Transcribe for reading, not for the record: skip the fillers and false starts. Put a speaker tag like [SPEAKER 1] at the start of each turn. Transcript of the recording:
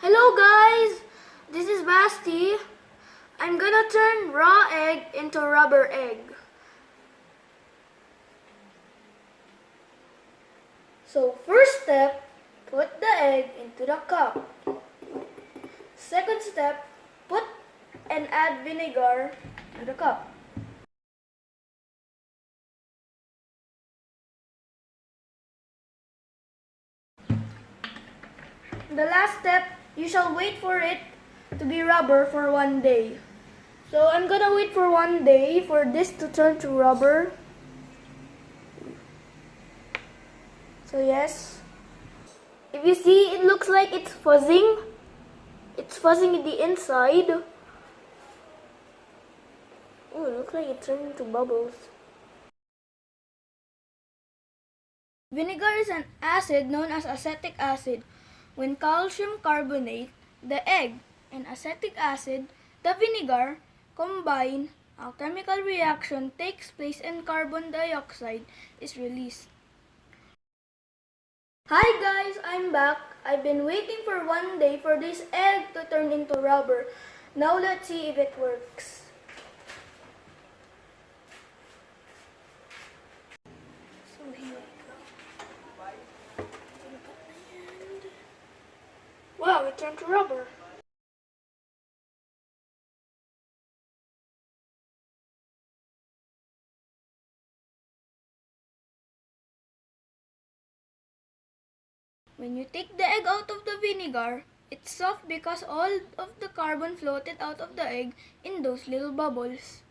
[SPEAKER 1] Hello guys, this is Basti. I'm gonna turn raw egg into rubber egg. So first step, put the egg into the cup. Second step, put and add vinegar to the cup. The last step, you shall wait for it to be rubber for 1 day. So I'm gonna wait for 1 day for this to turn to rubber. So yes, if you see, it looks like it's fuzzing. It's fuzzing in the inside. Oh, it looks like it's turning into bubbles. Vinegar is an acid known as acetic acid. When calcium carbonate, the egg, and acetic acid, the vinegar, combine, a chemical reaction takes place and carbon dioxide is released. Hi guys, I'm back. I've been waiting for 1 day for this egg to turn into rubber. Now let's see if it works. So here we go. Wow, it turned to rubber. When you take the egg out of the vinegar, it's soft because all of the carbon floated out of the egg in those little bubbles.